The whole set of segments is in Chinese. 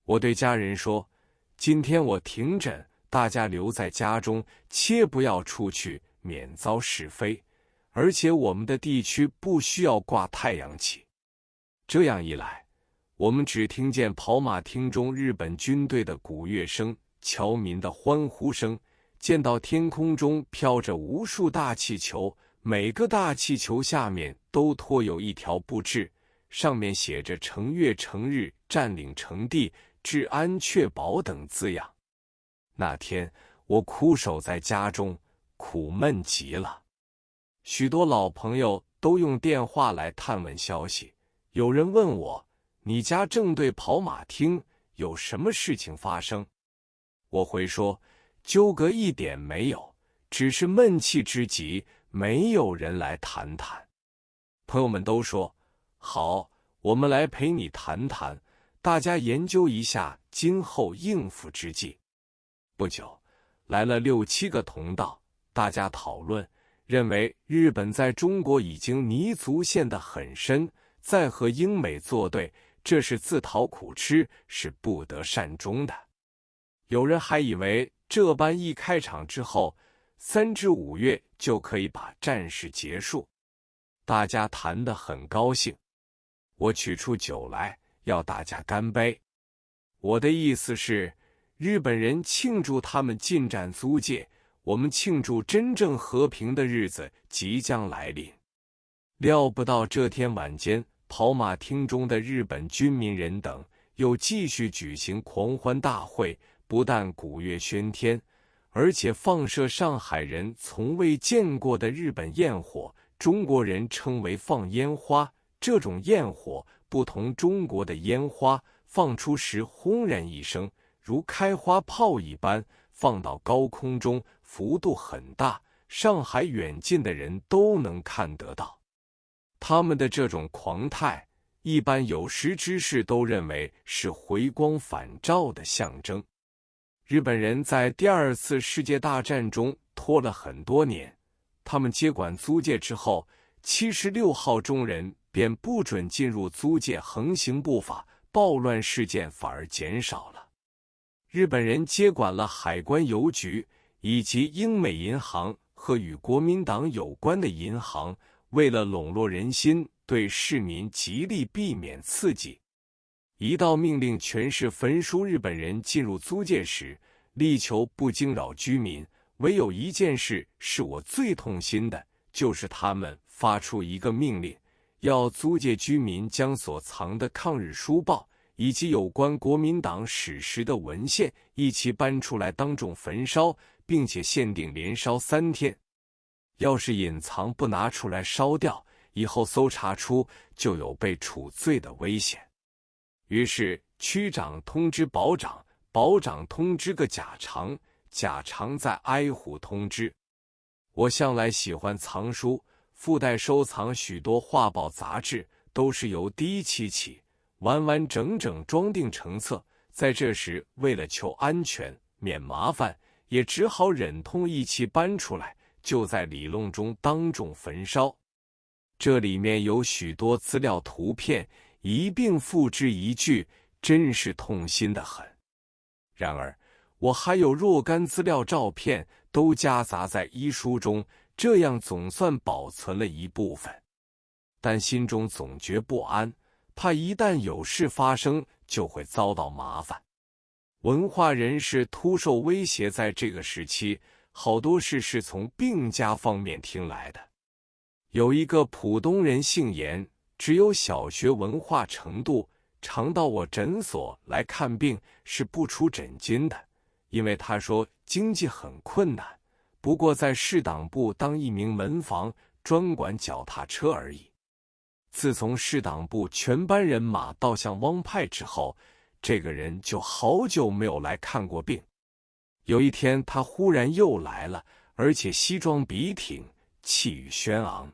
我对家人说，今天我停诊，大家留在家中，切不要出去，免遭是非。而且我们的地区不需要挂太阳旗。这样一来，我们只听见跑马厅中日本军队的鼓乐声、侨民的欢呼声，见到天空中飘着无数大气球，每个大气球下面都托有一条布志，上面写着成月成日、占领成地、治安确保等字样。那天我苦守在家中，苦闷极了。许多老朋友都用电话来探问消息，有人问我，你家正对跑马厅，有什么事情发生？我回说，纠葛一点没有，只是闷气之极，没有人来谈谈。朋友们都说，好，我们来陪你谈谈，大家研究一下今后应付之计。不久，来了6、7个同道，大家讨论，认为日本在中国已经泥足陷得很深，再和英美作对，这是自讨苦吃，是不得善终的。有人还以为这般一开场之后，3至5月就可以把战事结束。大家谈得很高兴，我取出酒来，要大家干杯。我的意思是，日本人庆祝他们进占租界，我们庆祝真正和平的日子即将来临。料不到这天晚间，跑马厅中的日本军民人等又继续举行狂欢大会，不但鼓乐喧天，而且放射上海人从未见过的日本焰火，中国人称为放烟花。这种焰火不同中国的烟花，放出时轰然一声，如开花炮一般，放到高空中，幅度很大，上海远近的人都能看得到。他们的这种狂态，一般有识之士都认为是回光返照的象征。日本人在第2次世界大战中拖了很多年，他们接管租界之后，76号中人便不准进入租界横行不法，暴乱事件反而减少了。日本人接管了海关邮局以及英美银行和与国民党有关的银行，为了笼络人心，对市民极力避免刺激。一道命令全市焚书日本人进入租界时，力求不惊扰居民。唯有一件事是我最痛心的，就是他们发出一个命令，要租界居民将所藏的抗日书报以及有关国民党史实的文献一起搬出来当众焚烧，并且限定连烧3天。要是隐藏不拿出来烧掉，以后搜查出就有被处罪的危险。于是区长通知保长，保长通知个甲长，甲长再挨户通知。我向来喜欢藏书，附带收藏许多画报杂志，都是由第1期起完完整整装订成册。在这时，为了求安全免麻烦，也只好忍痛一起搬出来，就在里弄中当众焚烧。这里面有许多资料图片，一并付之一炬，真是痛心得很。然而我还有若干资料照片都夹杂在医书中，这样总算保存了一部分。但心中总觉不安，怕一旦有事发生，就会遭到麻烦。文化人士突受威胁，在这个时期，好多事是从病家方面听来的。有一个浦东人姓严，只有小学文化程度，常到我诊所来看病，是不出诊金的，因为他说经济很困难，不过在市党部当一名门房，专管脚踏车而已。自从市党部全班人马倒向汪派之后，这个人就好久没有来看过病。有一天他忽然又来了，而且西装笔挺，气宇轩昂。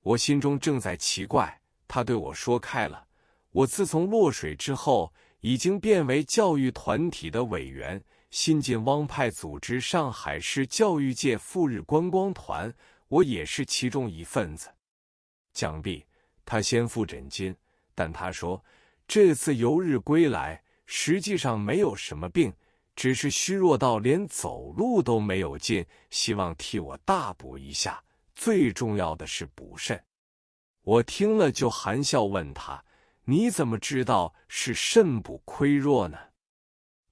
我心中正在奇怪，他对我说开了，我自从落水之后，已经变为教育团体的委员，新进汪派组织上海市教育界赴日观光团，我也是其中一份子。讲毕，他先付诊金，但他说这次由日归来，实际上没有什么病，只是虚弱到连走路都没有劲，希望替我大补一下。最重要的是补肾。我听了就含笑问他：你怎么知道是肾部亏弱呢？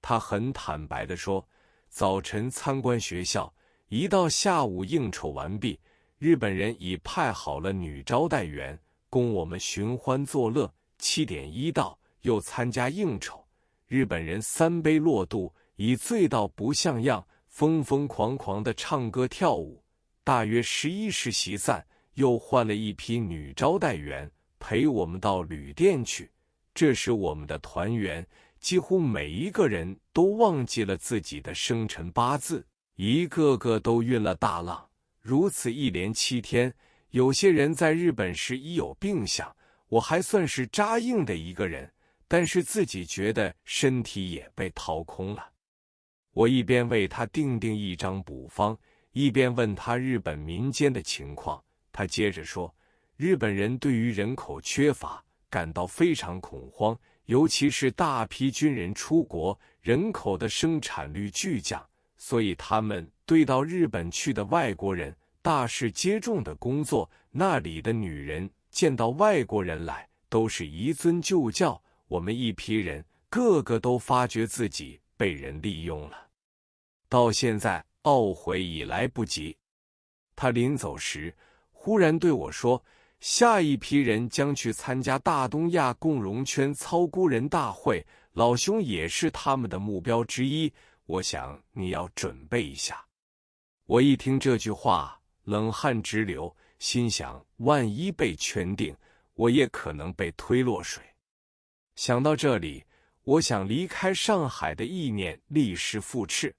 他很坦白地说，早晨参观学校，一到下午应酬完毕，日本人已派好了女招待员供我们寻欢作乐。7点一到，又参加应酬，日本人3杯落肚，已醉到不像样，疯疯狂狂地唱歌跳舞。大约11时席散，又换了一批女招待员陪我们到旅店去。这时我们的团员几乎每一个人都忘记了自己的生辰八字，一个个都晕了大浪。如此一连7天，有些人在日本时已有病象，我还算是扎硬的一个人，但是自己觉得身体也被掏空了。我一边为他订一张补方，一边问他日本民间的情况。他接着说，日本人对于人口缺乏感到非常恐慌，尤其是大批军人出国，人口的生产率巨降，所以他们对到日本去的外国人大肆接种的工作，那里的女人见到外国人来都是一尊就叫。我们一批人个个都发觉自己被人利用了，到现在懊悔已来不及。他临走时忽然对我说，下一批人将去参加大东亚共荣圈操孤人大会，老兄也是他们的目标之一，我想你要准备一下。我一听这句话，冷汗直流，心想万一被圈定，我也可能被推落水。想到这里，我想离开上海的意念立时复炽。